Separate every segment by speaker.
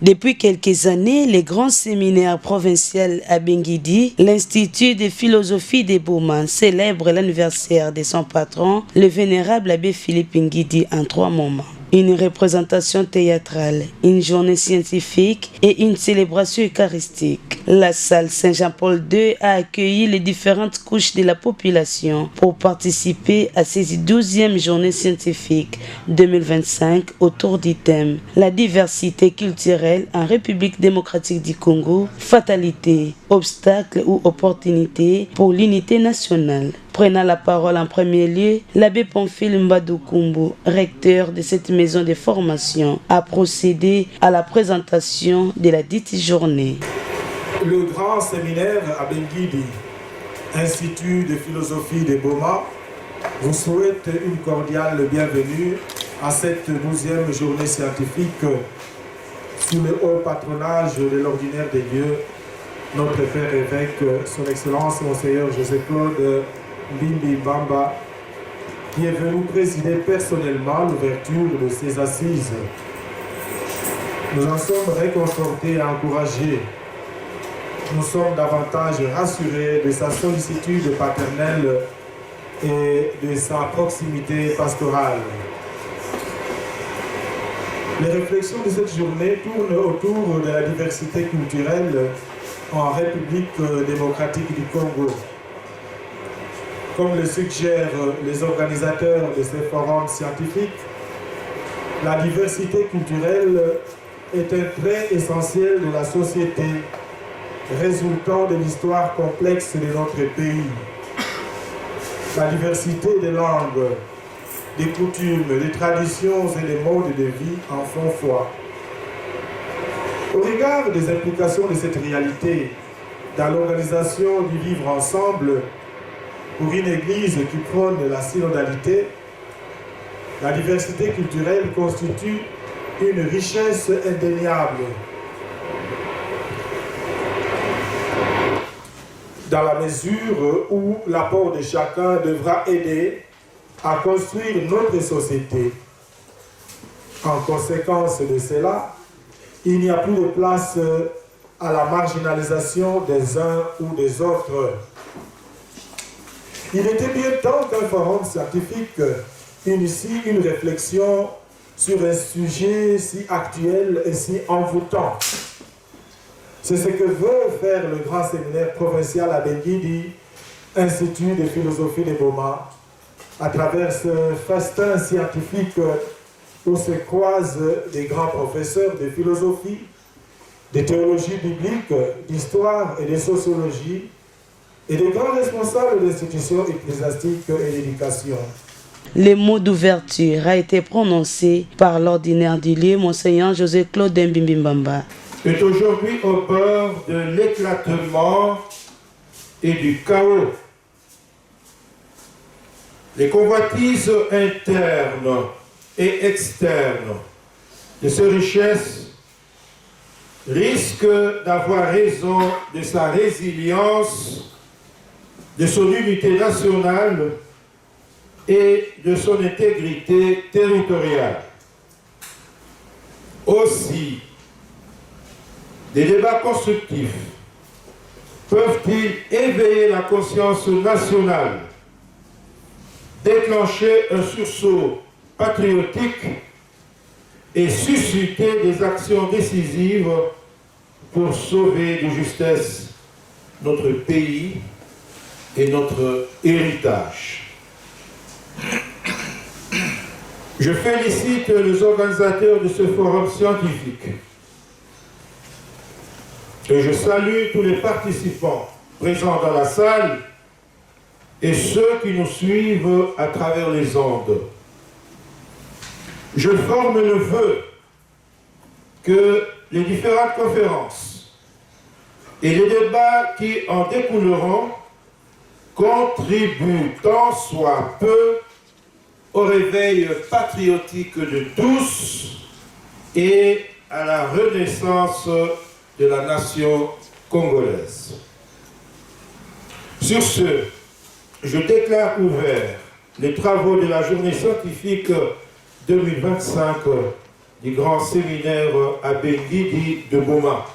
Speaker 1: Depuis quelques années, le grand séminaire provincial à Benguidi, l'Institut de philosophie des Boma, célèbre l'anniversaire de son patron, le vénérable abbé Philippe Ngidi, en 3 moments. Une représentation théâtrale, une journée scientifique et une célébration eucharistique. La salle Saint-Jean-Paul II a accueilli les différentes couches de la population pour participer à ces 12e journées scientifiques 2025 autour du thème « La diversité culturelle en République démocratique du Congo, fatalité, obstacle ou opportunité pour l'unité nationale ». Prenant la parole en premier lieu, l'abbé Pamphile Mbadoukoumbu, recteur de cette maison de formation, a procédé à la présentation de la dite journée.
Speaker 2: Le grand séminaire à Benguidi, Institut de philosophie des Boma, vous souhaite une cordiale bienvenue à cette 12e journée scientifique sous le haut patronage de l'ordinaire des dieux, notre Père évêque, son Excellence Monseigneur José-Claude Mbimbi Bamba, qui est venu présider personnellement l'ouverture de ces assises. Nous en sommes réconfortés et encouragés. Nous sommes davantage rassurés de sa sollicitude paternelle et de sa proximité pastorale. Les réflexions de cette journée tournent autour de la diversité culturelle en République démocratique du Congo. Comme le suggèrent les organisateurs de ces forums scientifiques, la diversité culturelle est un trait essentiel de la société, résultant de l'histoire complexe de notre pays. La diversité des langues, des coutumes, des traditions et des modes de vie en font foi. Au regard des implications de cette réalité dans l'organisation du vivre ensemble, pour une église qui prône la synodalité, la diversité culturelle constitue une richesse indéniable. Dans la mesure où l'apport de chacun devra aider à construire notre société. En conséquence de cela, il n'y a plus de place à la marginalisation des uns ou des autres. Il était bien temps qu'un forum scientifique initie une réflexion sur un sujet si actuel et si envoûtant. C'est ce que veut faire le grand séminaire provincial à Benguidi, Institut de philosophie des Boma, à travers ce festin scientifique où se croisent des grands professeurs de philosophie, de théologie biblique, d'histoire et de sociologie, et des grands responsables d'institutions ecclésiastiques et d'éducation.
Speaker 1: Le mot d'ouverture a été prononcé par l'ordinaire du lieu, Monseigneur José-Claude Mbimbi Bamba.
Speaker 3: Est aujourd'hui au bord de l'éclatement et du chaos. Les convoitises internes et externes de ces richesses risquent d'avoir raison de sa résilience, de son unité nationale et de son intégrité territoriale. Aussi, des débats constructifs peuvent-ils éveiller la conscience nationale, déclencher un sursaut patriotique et susciter des actions décisives pour sauver de justesse notre pays et notre héritage. Je félicite les organisateurs de ce forum scientifique et je salue tous les participants présents dans la salle et ceux qui nous suivent à travers les ondes. Je forme le vœu que les différentes conférences et les débats qui en découleront contribuent tant soit peu au réveil patriotique de tous et à la renaissance de la nation congolaise. Sur ce, je déclare ouverts les travaux de la journée scientifique 2025 du grand séminaire Abbé Ngidi de Boma.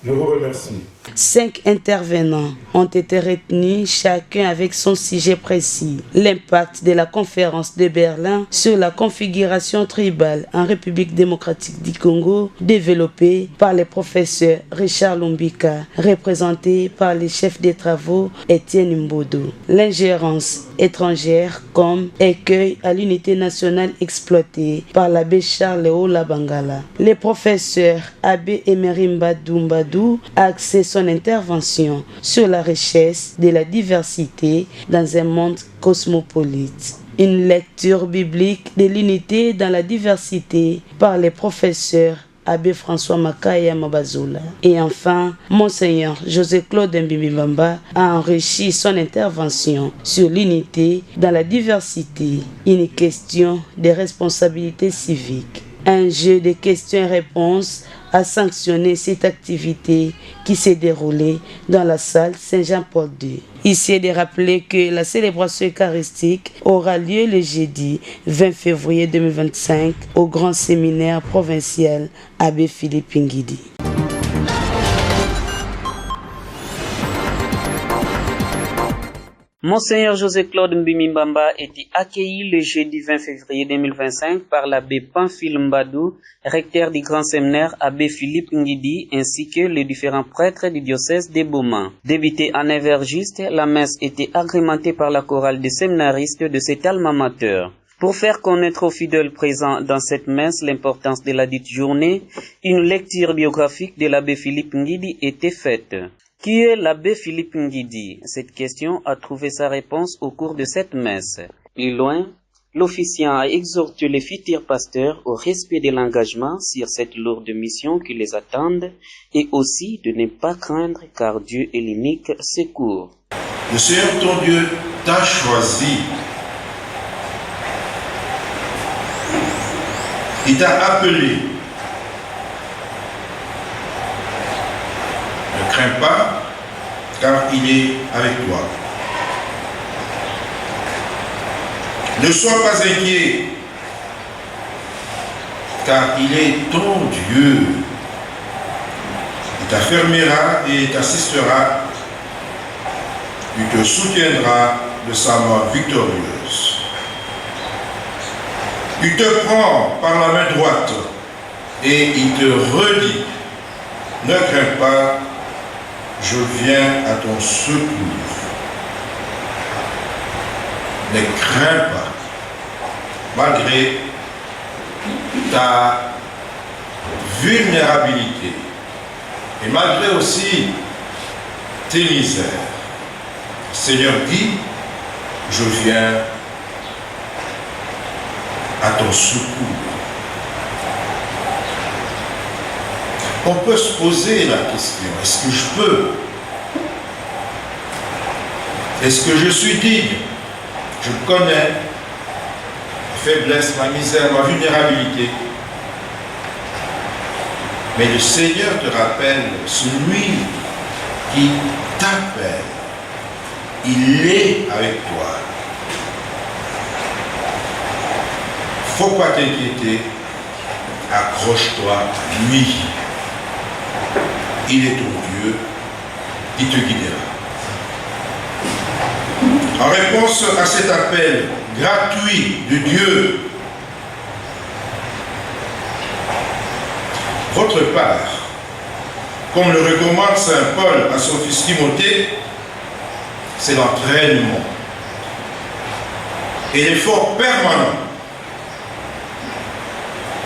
Speaker 3: Je vous remercie.
Speaker 1: 5 intervenants ont été retenus, chacun avec son sujet précis. L'impact de la conférence de Berlin sur la configuration tribale en République démocratique du Congo, développée par le professeur Richard Lumbika, représenté par le chef des travaux Étienne Mbodo. L'ingérence étrangère comme écueil à l'unité nationale exploitée par l'abbé Charles Ola Bangala. Le professeur Abbé Emery Mbadou a axé son intervention sur la richesse de la diversité dans un monde cosmopolite. Une lecture biblique de l'unité dans la diversité par les professeurs Abbé François Makaya Mabazoula. Et enfin, Monseigneur José-Claude Mbimibamba a enrichi son intervention sur l'unité dans la diversité, une question de responsabilité civique. Un jeu de questions et réponses a sanctionné cette activité qui s'est déroulée dans la salle Saint-Jean-Paul II. Ici est de rappeler que la célébration eucharistique aura lieu le jeudi 20 février 2025 au Grand Séminaire provincial Abbé Philippe Ngidi.
Speaker 4: Monseigneur José-Claude Mbimimbamba était accueilli le jeudi 20 février 2025 par l'abbé Pamphile Mbadou, recteur du grand séminaire Abbé Philippe Ngidi, ainsi que les différents prêtres du diocèse de Boma. Débutée à 9h juste, la messe était agrémentée par la chorale des séminaristes de cet alma mater. Pour faire connaître aux fidèles présents dans cette messe l'importance de la dite journée, une lecture biographique de l'abbé Philippe Ngidi était faite. Qui est l'abbé Philippe Ngidi? Cette question a trouvé sa réponse au cours de cette messe. Plus loin, l'officiant a exhorté les futurs pasteurs au respect de l'engagement sur cette lourde mission qui les attend et aussi de ne pas craindre car Dieu est l'unique secours.
Speaker 3: Le Seigneur ton Dieu t'a choisi. Il t'a appelé. Ne crains pas, car il est avec toi. Ne sois pas inquiet, car il est ton Dieu. Il t'affermira et t'assistera. Il te soutiendra de sa main victorieuse. Il te prend par la main droite et il te redit, ne crains pas, je viens à ton secours. Ne crains pas, malgré ta vulnérabilité et malgré aussi tes misères. Le Seigneur dit, je viens à ton secours. On peut se poser la question, est-ce que je peux? Est-ce que je suis digne? Je connais ma faiblesse, ma misère, ma vulnérabilité. Mais le Seigneur te rappelle, celui qui t'appelle, il est avec toi. Faut pas t'inquiéter, accroche-toi à lui. Il est ton Dieu, il te guidera. En réponse à cet appel gratuit de Dieu, votre part, comme le recommande saint Paul à son fils Timothée, c'est l'entraînement et l'effort permanent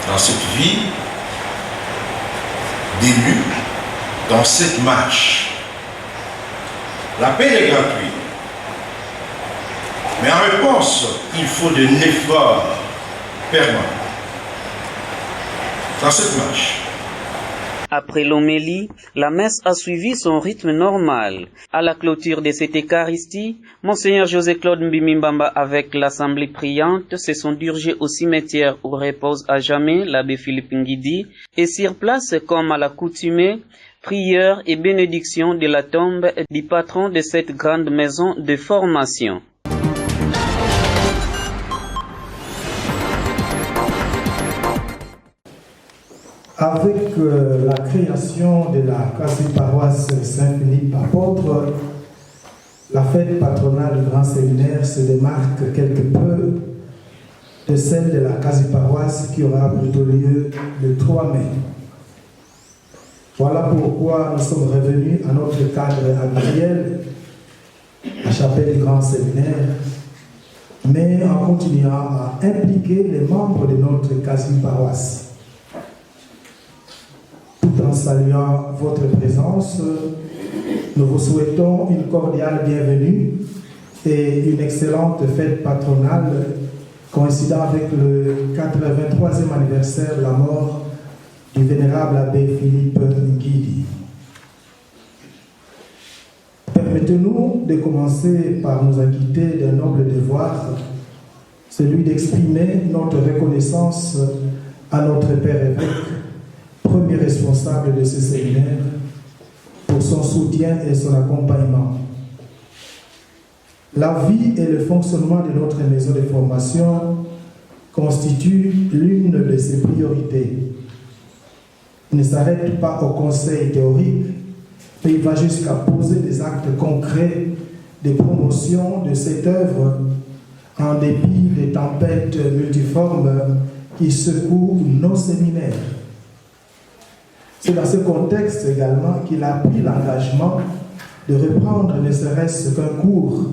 Speaker 3: dans cette vie d'élu, dans cette marche. L'appel est gratuit. Mais en réponse, il faut de l'effort permanent dans cette marche.
Speaker 4: Après l'homélie, la messe a suivi son rythme normal. À la clôture de cette Eucharistie, Monseigneur José-Claude Mbimimbamba avec l'Assemblée priante se sont dirigés au cimetière où repose à jamais l'abbé Philippe Ngidi et sur place, comme à l'accoutumée, prière et bénédiction de la tombe du patron de cette grande maison de formation.
Speaker 2: Avec la création de la quasi-paroisse Saint-Philippe apôtre, la fête patronale du Grand Séminaire se démarque quelque peu de celle de la quasi-paroisse qui aura plutôt lieu le 3 mai. Voilà pourquoi nous sommes revenus à notre cadre habituel, la chapelle du Grand Séminaire, mais en continuant à impliquer les membres de notre quasi-paroisse. Tout en saluant votre présence, nous vous souhaitons une cordiale bienvenue et une excellente fête patronale coïncidant avec le 83e anniversaire de la mort du vénérable abbé Philippe Ngidi. Permettez-nous de commencer par nous acquitter d'un noble devoir, celui d'exprimer notre reconnaissance à notre Père évêque, premier responsable de ce séminaire, pour son soutien et son accompagnement. La vie et le fonctionnement de notre maison de formation constituent l'une de ses priorités. Il ne s'arrête pas au conseil théorique, mais il va jusqu'à poser des actes concrets de promotion de cette œuvre en dépit des tempêtes multiformes qui secouent nos séminaires. C'est dans ce contexte également qu'il a pris l'engagement de reprendre ne serait-ce qu'un cours,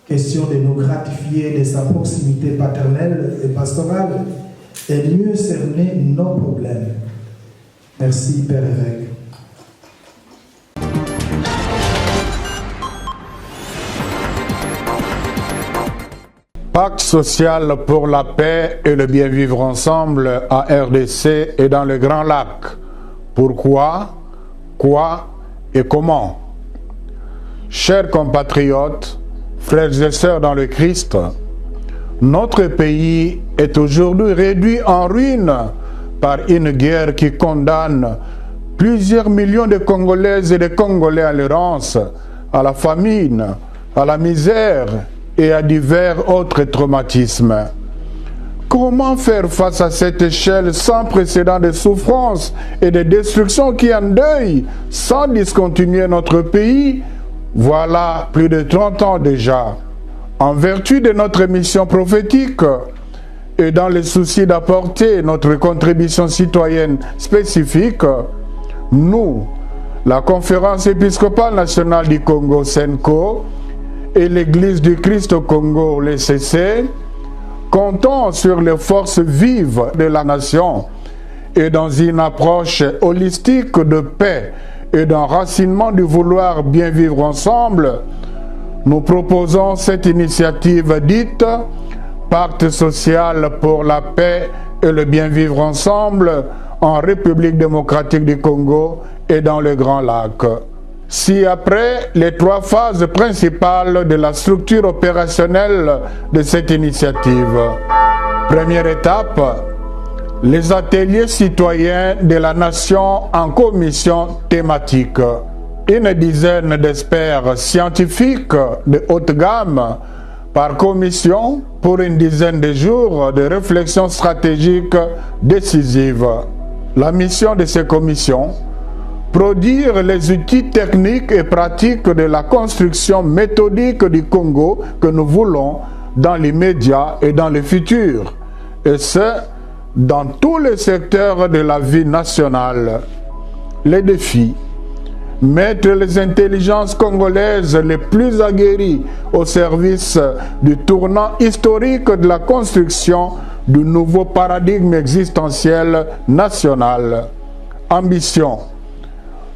Speaker 2: question de nous gratifier de sa proximité paternelle et pastorale et mieux cerner nos problèmes. Merci, Père évêque.
Speaker 5: Pacte social pour la paix et le bien vivre ensemble à RDC et dans le Grand Lac. Pourquoi, quoi et comment? Chers compatriotes, frères et sœurs dans le Christ, notre pays est aujourd'hui réduit en ruine par une guerre qui condamne plusieurs millions de Congolaises et de Congolais à l'errance, à la famine, à la misère et à divers autres traumatismes. Comment faire face à cette échelle sans précédent de souffrance et de destruction qui endeuille sans discontinuer notre pays? Voilà plus de 30 ans déjà. En vertu de notre mission prophétique et dans le souci d'apporter notre contribution citoyenne spécifique, nous, la Conférence épiscopale nationale du Congo, CENCO, et l'Église du Christ au Congo, l'ECC, comptons sur les forces vives de la nation et dans une approche holistique de paix et d'enracinement du vouloir bien vivre ensemble, nous proposons cette initiative dite Pacte social pour la paix et le bien vivre ensemble en République démocratique du Congo et dans le Grand Lac. Si après les 3 phases principales de la structure opérationnelle de cette initiative, première étape, les ateliers citoyens de la nation en commission thématique. Une dizaine d'experts scientifiques de haute gamme par commission pour une dizaine de jours de réflexion stratégique décisive. La mission de ces commissions, produire les outils techniques et pratiques de la construction méthodique du Congo que nous voulons dans l'immédiat et dans le futur, et ce, dans tous les secteurs de la vie nationale. Les défis: mettre les intelligences congolaises les plus aguerries au service du tournant historique de la construction du nouveau paradigme existentiel national. Ambition: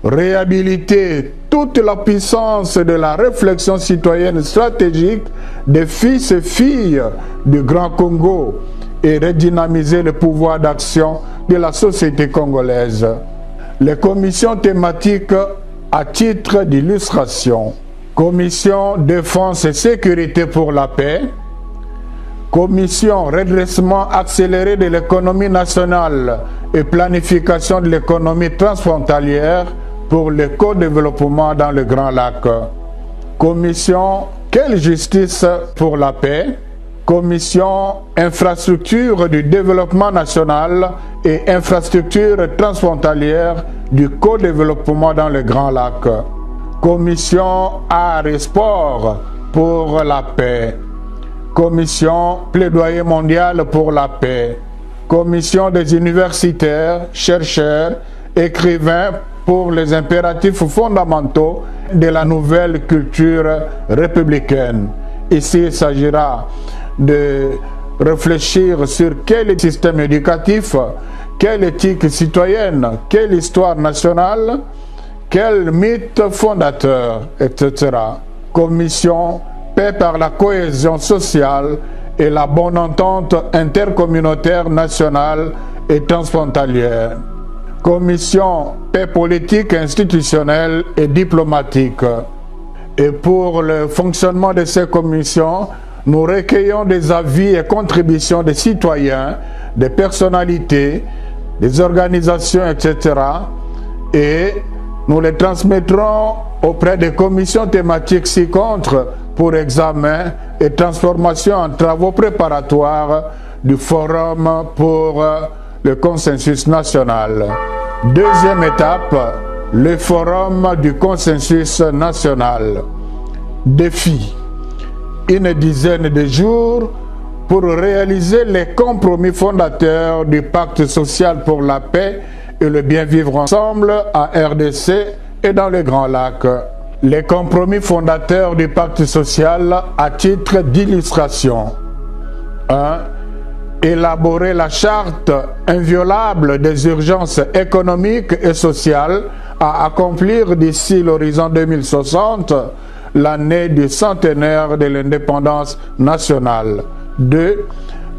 Speaker 5: réhabiliter toute la puissance de la réflexion citoyenne stratégique des fils et filles du Grand Congo et redynamiser le pouvoir d'action de la société congolaise. Les commissions thématiques à titre d'illustration: Commission Défense et Sécurité pour la paix, Commission Redressement accéléré de l'économie nationale et planification de l'économie transfrontalière pour le co-développement dans le Grand Lac, Commission Quelle justice pour la paix, Commission infrastructure du développement national et infrastructure transfrontalière du co-développement dans le Grand Lac. Commission art et sport pour la paix. Commission plaidoyer mondial pour la paix. Commission des universitaires, chercheurs, écrivains pour les impératifs fondamentaux de la nouvelle culture républicaine. Ici, il s'agira de réfléchir sur quel système éducatif, quelle éthique citoyenne, quelle histoire nationale, quel mythe fondateur, etc. Commission paix par la cohésion sociale et la bonne entente intercommunautaire nationale et transfrontalière. Commission paix politique, institutionnelle et diplomatique. Et pour le fonctionnement de ces commissions, nous recueillons des avis et contributions des citoyens, des personnalités, des organisations, etc. Et nous les transmettrons auprès des commissions thématiques ci-contre pour examen et transformation en travaux préparatoires du Forum pour le consensus national. Deuxième étape, le Forum du consensus national. Défi: une dizaine de jours pour réaliser les compromis fondateurs du pacte social pour la paix et le bien vivre ensemble en RDC et dans le Grand Lac. Les compromis fondateurs du pacte social à titre d'illustration. 1. Élaborer la charte inviolable des urgences économiques et sociales à accomplir d'ici l'horizon 2060, l'année du centenaire de l'indépendance nationale. 2.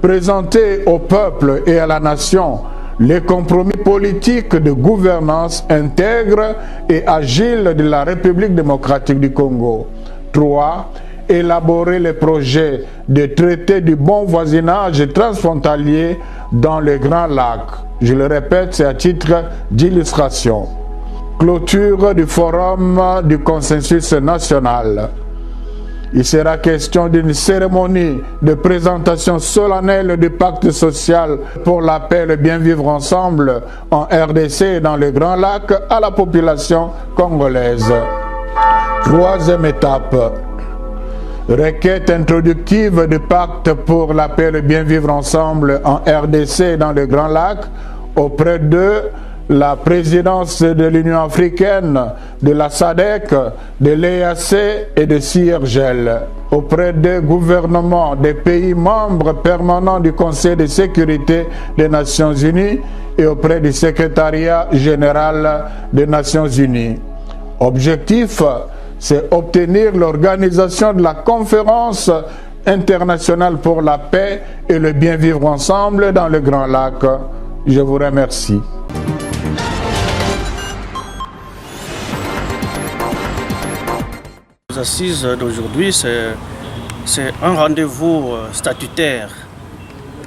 Speaker 5: Présenter au peuple et à la nation les compromis politiques de gouvernance intègre et agile de la République démocratique du Congo. 3. Élaborer les projets de traité du bon voisinage transfrontalier dans le Grand Lac. Je le répète, c'est à titre d'illustration. Clôture du Forum du consensus national. Il sera question d'une cérémonie de présentation solennelle du pacte social pour la paix et le bien vivre ensemble en RDC et dans le Grand Lac à la population congolaise. Troisième étape. Requête introductive du pacte pour la paix et le bien vivre ensemble en RDC et dans le Grand Lac auprès de la présidence de l'Union africaine, de la SADC, de l'EAC et de CIRGEL, auprès des gouvernements des pays membres permanents du Conseil de sécurité des Nations Unies et auprès du secrétariat général des Nations Unies. Objectif, c'est obtenir l'organisation de la conférence internationale pour la paix et le bien vivre ensemble dans le Grand Lac. Je vous remercie.
Speaker 6: Les assises d'aujourd'hui, c'est un rendez-vous statutaire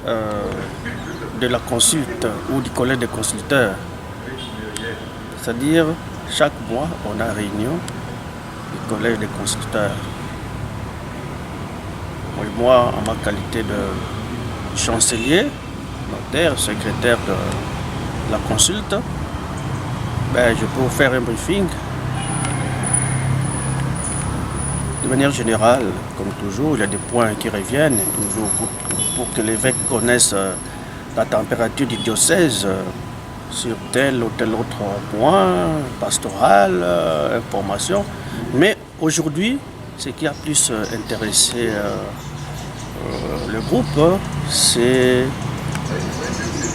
Speaker 6: de la consulte ou du collège des consulteurs. C'est-à-dire, chaque mois, on a réunion du collège des consulteurs. Moi, en ma qualité de chancelier, notaire, secrétaire de la consulte, je peux vous faire un briefing. De manière générale, comme toujours, il y a des points qui reviennent toujours pour que l'évêque connaisse la température du diocèse sur tel ou tel autre point, pastoral, information. Mais aujourd'hui, ce qui a plus intéressé le groupe, c'est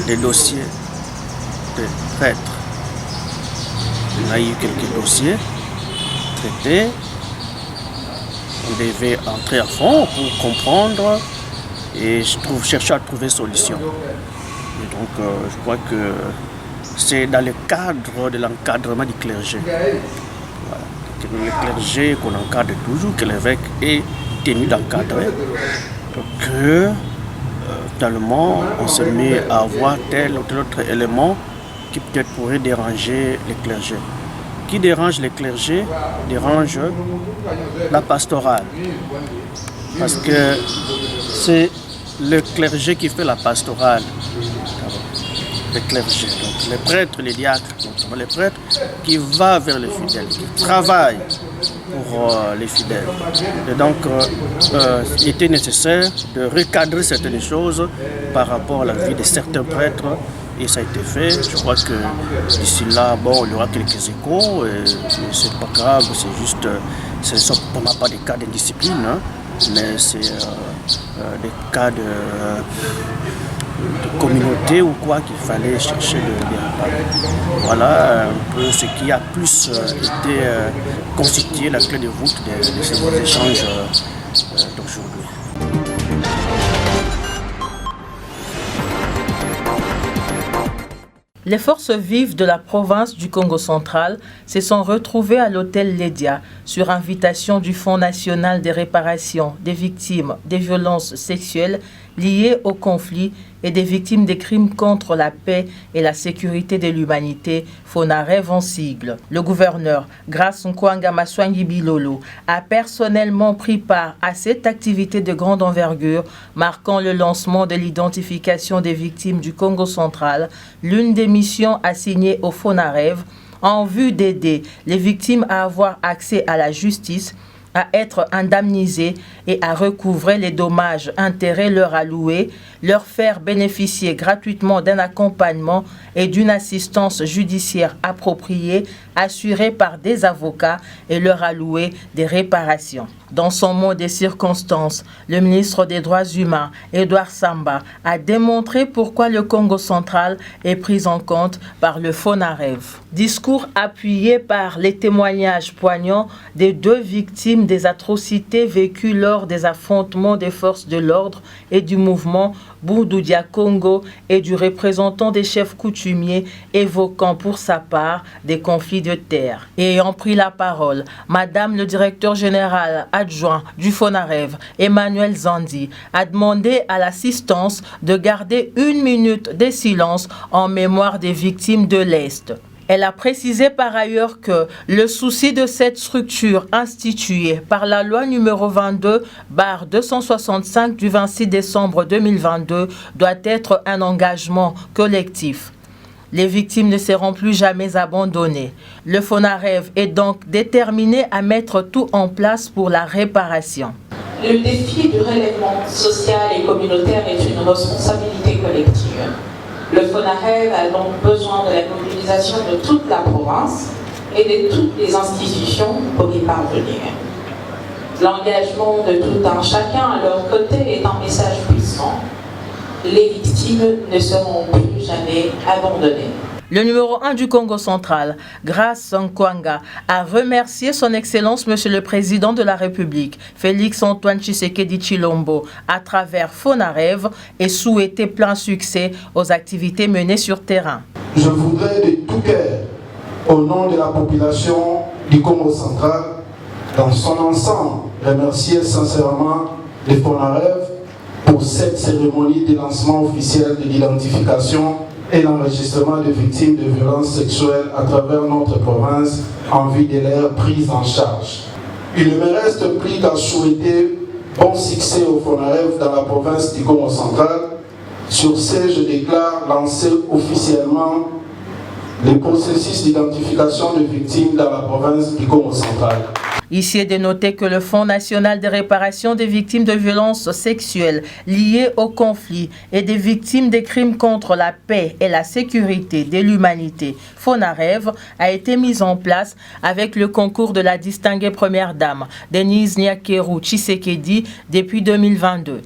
Speaker 6: les dossiers de prêtres. On a eu quelques dossiers traités. On devait entrer à fond pour comprendre et chercher à trouver solution. Et donc, je crois que c'est dans le cadre de l'encadrement du clergé. Voilà. Le clergé qu'on encadre toujours, que l'évêque est tenu d'encadrer, que finalement on se met à avoir tel ou tel autre élément qui peut-être pourrait déranger les clergés. Qui dérange les clergés dérange la pastorale. parce que c'est le clergé qui fait la pastorale. Les clergés, donc les prêtres, les diacres, notamment les prêtres, qui va vers les fidèles, qui travaillent pour les fidèles. Et donc, il était nécessaire de recadrer certaines choses par rapport à la vie de certains prêtres, et ça a été fait. Je crois que d'ici là, bon, il y aura quelques échos, et c'est pas grave, c'est juste, ce ne sont pas des cas d'indiscipline, hein, mais c'est des cas de communauté ou quoi qu'il fallait chercher de bien. Voilà un peu ce qui a plus été constitué la clé de voûte de ces échanges d'aujourd'hui.
Speaker 7: Les forces vives de la province du Congo central se sont retrouvées à l'hôtel Lédia sur invitation du Fonds national des réparations des victimes des violences sexuelles liées au conflit et des victimes des crimes contre la paix et la sécurité de l'humanité, FONAREV en sigle. Le gouverneur, Grace Nkwanga Maswangi Bilolo, a personnellement pris part à cette activité de grande envergure, marquant le lancement de l'identification des victimes du Congo central, l'une des missions assignées au FONAREV, en vue d'aider les victimes à avoir accès à la justice, à être indemnisés et à recouvrer les dommages intérêts leur alloués, leur faire bénéficier gratuitement d'un accompagnement et d'une assistance judiciaire appropriée assurée par des avocats et leur allouer des réparations. Dans son mot des circonstances, le ministre des Droits humains, Edouard Samba, a démontré pourquoi le Congo central est pris en compte par le FONAREV. Discours appuyé par les témoignages poignants des 2 victimes des atrocités vécues lors des affrontements des forces de l'ordre et du mouvement Boudoudia Congo et du représentant des chefs coutumiers évoquant pour sa part des conflits de terre. Ayant pris la parole, Madame le directeur général adjoint du FONAREV, Emmanuel Zandi, a demandé à l'assistance de garder 1 minute de silence en mémoire des victimes de l'Est. Elle a précisé par ailleurs que le souci de cette structure instituée par la loi numéro 22/265 du 26 décembre 2022 doit être un engagement collectif. Les victimes ne seront plus jamais abandonnées. Le FONAREV est donc déterminé à mettre tout en place pour la réparation.
Speaker 8: Le défi du relèvement social et communautaire est une responsabilité collective. Le FONAREV a donc besoin de la mobilisation de toute la province et de toutes les institutions pour y parvenir. L'engagement de tout un chacun à leur côté est un message puissant. Les victimes ne seront plus jamais abandonnées.
Speaker 7: Le numéro 1 du Congo central, Grace Nkwanga, a remercié son Excellence Monsieur le Président de la République, Félix Antoine Tshisekedi Tshilombo, à travers FONAREV et souhaité plein succès aux activités menées sur terrain.
Speaker 9: Je voudrais de tout cœur, au nom de la population du Congo central, dans son ensemble, remercier sincèrement les FONAREV pour cette cérémonie de lancement officiel de l'identification et l'enregistrement des victimes de violences sexuelles à travers notre province en vue de leur prise en charge. Il ne me reste plus qu'à souhaiter bon succès au FONAREV dans la province du Congo central. Sur ce, je déclare lancer officiellement le processus d'identification des victimes dans la province du Congo central.
Speaker 7: Ici est de noter que le Fonds national de réparation des victimes de violences sexuelles liées au conflit et des victimes des crimes contre la paix et la sécurité de l'humanité, FONAREV, a été mis en place avec le concours de la distinguée première dame, Denise Nyakeru Tshisekedi, depuis 2022.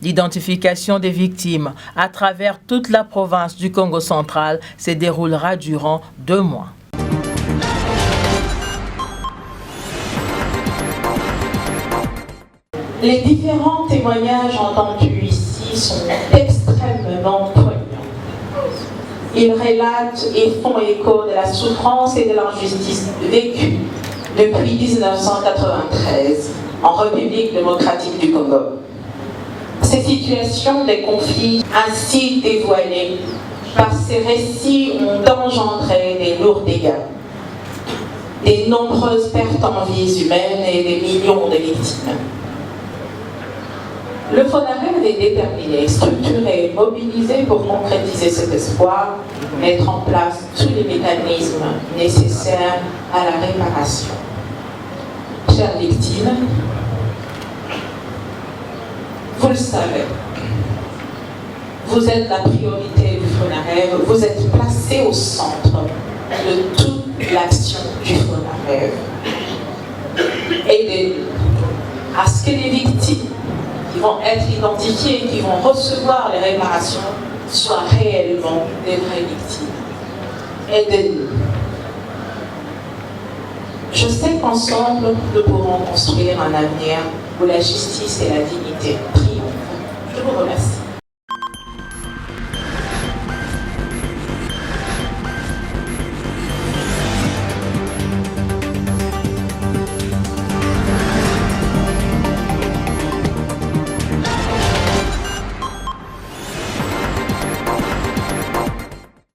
Speaker 7: L'identification des victimes à travers toute la province du Congo central se déroulera durant 2 mois.
Speaker 8: Les différents témoignages entendus ici sont extrêmement poignants. Ils relatent et font écho de la souffrance et de l'injustice vécue depuis 1993 en République démocratique du Congo. Ces situations de conflits ainsi dévoilées par ces récits ont engendré des lourds dégâts, des nombreuses pertes en vies humaines et des millions de victimes. Le FONAREV est déterminé, structuré, mobilisé pour concrétiser cet espoir, mettre en place tous les mécanismes nécessaires à la réparation. Chères victimes, vous le savez, vous êtes la priorité du FONAREV, vous êtes placés au centre de toute l'action du FONAREV. Aidez-nous à ce que les victimes qui vont être identifiées, qui vont recevoir les réparations, soient réellement des vraies victimes. Aidez-nous. Je sais qu'ensemble, nous pourrons construire un avenir où la justice et la dignité triomphent. Je vous remercie.